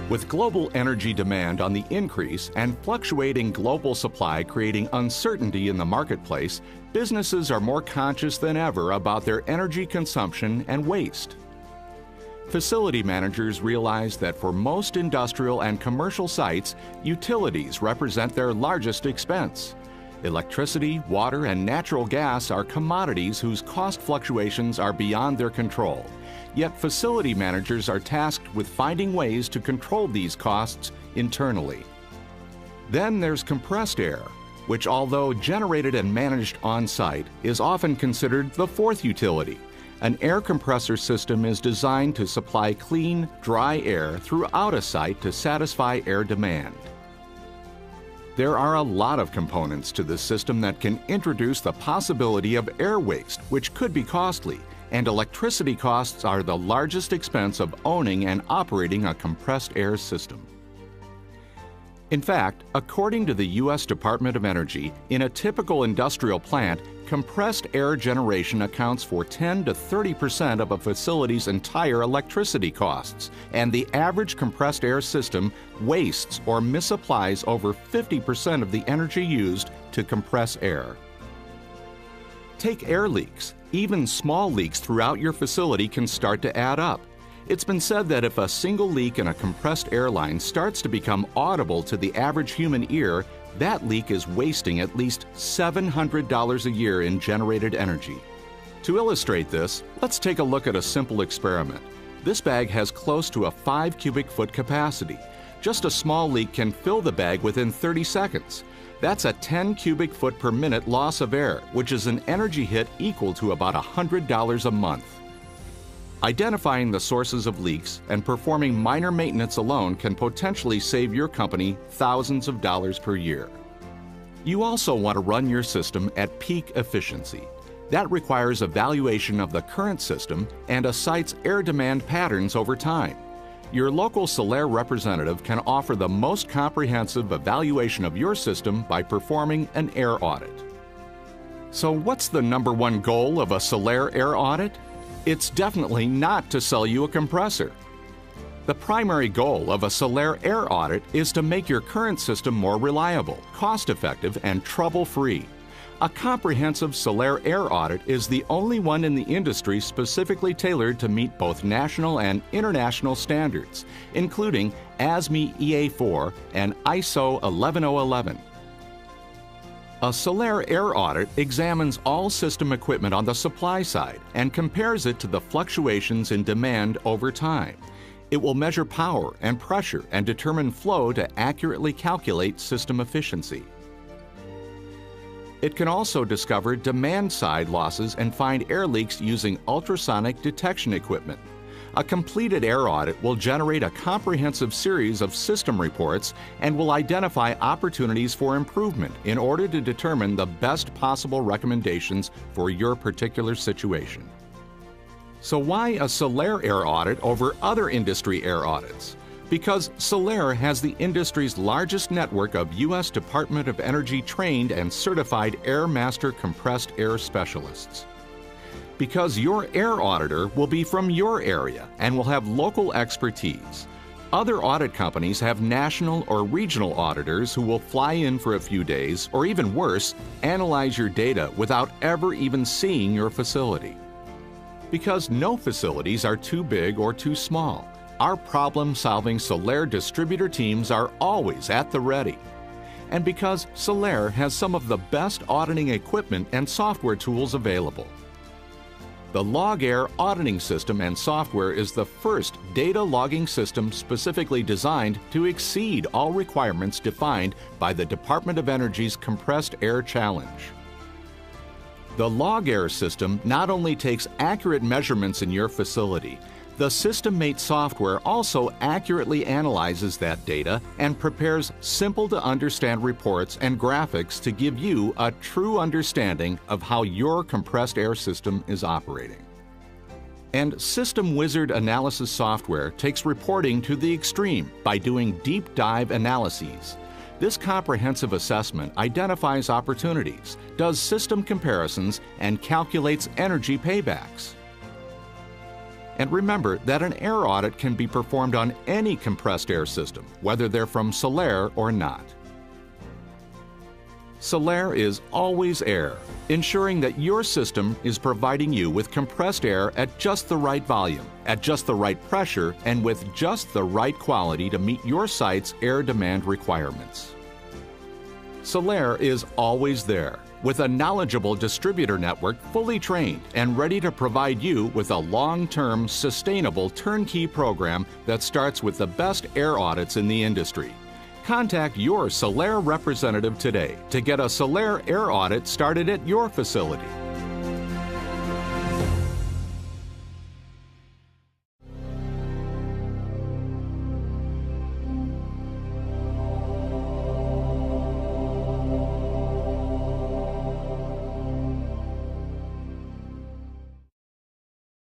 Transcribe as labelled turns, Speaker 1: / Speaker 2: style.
Speaker 1: With global energy demand on the increase and fluctuating global supply creating uncertainty in the marketplace, businesses are more conscious than ever about their energy consumption and waste. Facility managers realize that for most industrial and commercial sites, utilities represent their largest expense. Electricity, water, and natural gas are commodities whose cost fluctuations are beyond their control. Yet facility managers are tasked with finding ways to control these costs internally. Then there's compressed air, which, although generated and managed on-site, is often considered the fourth utility. An air compressor system is designed to supply clean, dry air throughout a site to satisfy air demand. There are a lot of components to this system that can introduce the possibility of air waste, which could be costly, and electricity costs are the largest expense of owning and operating a compressed air system. In fact, according to the U.S. Department of Energy, in a typical industrial plant, compressed air generation accounts for 10 to 30% of a facility's entire electricity costs, and the average compressed air system wastes or misapplies over 50% of the energy used to compress air. Take air leaks. Even small leaks throughout your facility can start to add up. It's been said that if a single leak in a compressed air line starts to become audible to the average human ear, that leak is wasting at least $700 a year in generated energy. To illustrate this, let's take a look at a simple experiment. This bag has close to a 5 cubic foot capacity. Just a small leak can fill the bag within 30 seconds. That's a 10 cubic foot per minute loss of air, which is an energy hit equal to about $100 a month. Identifying the sources of leaks and performing minor maintenance alone can potentially save your company thousands of dollars per year. You also want to run your system at peak efficiency. That requires evaluation of the current system and a site's air demand patterns over time. Your local Sullair representative can offer the most comprehensive evaluation of your system by performing an air audit. So what's the #1 goal of a Sullair Air Audit? It's definitely not to sell you a compressor. The primary goal of a Sullair Air Audit is to make your current system more reliable, cost-effective, and trouble-free. A comprehensive Sullair Air Audit is the only one in the industry specifically tailored to meet both national and international standards, including ASME EA4 and ISO 11011. A Sullair Air Audit examines all system equipment on the supply side and compares it to the fluctuations in demand over time. It will measure power and pressure and determine flow to accurately calculate system efficiency. It can also discover demand-side losses and find air leaks using ultrasonic detection equipment. A completed air audit will generate a comprehensive series of system reports and will identify opportunities for improvement in order to determine the best possible recommendations for your particular situation. So why a Sullair Air Audit over other industry air audits? Because Sullair has the industry's largest network of U.S. Department of Energy trained and certified Air Master compressed air specialists. Because your air auditor will be from your area and will have local expertise. Other audit companies have national or regional auditors who will fly in for a few days, or even worse, analyze your data without ever even seeing your facility. Because no facilities are too big or too small, our problem-solving Sullair distributor teams are always at the ready. And because Sullair has some of the best auditing equipment and software tools available. The LogAir auditing system and software is the first data logging system specifically designed to exceed all requirements defined by the Department of Energy's Compressed Air Challenge. The LogAir system not only takes accurate measurements in your facility, the SystemMate software also accurately analyzes that data and prepares simple-to-understand reports and graphics to give you a true understanding of how your compressed air system is operating. And System Wizard analysis software takes reporting to the extreme by doing deep dive analyses. This comprehensive assessment identifies opportunities, does system comparisons, and calculates energy paybacks. And remember that an air audit can be performed on any compressed air system, whether they're from Sullair or not. Sullair is always air, ensuring that your system is providing you with compressed air at just the right volume, at just the right pressure, and with just the right quality to meet your site's air demand requirements. Sullair is always there, with a knowledgeable distributor network fully trained and ready to provide you with a long-term, sustainable turnkey program that starts with the best air audits in the industry. Contact your Sullair representative today to get a Sullair Air Audit started at your facility.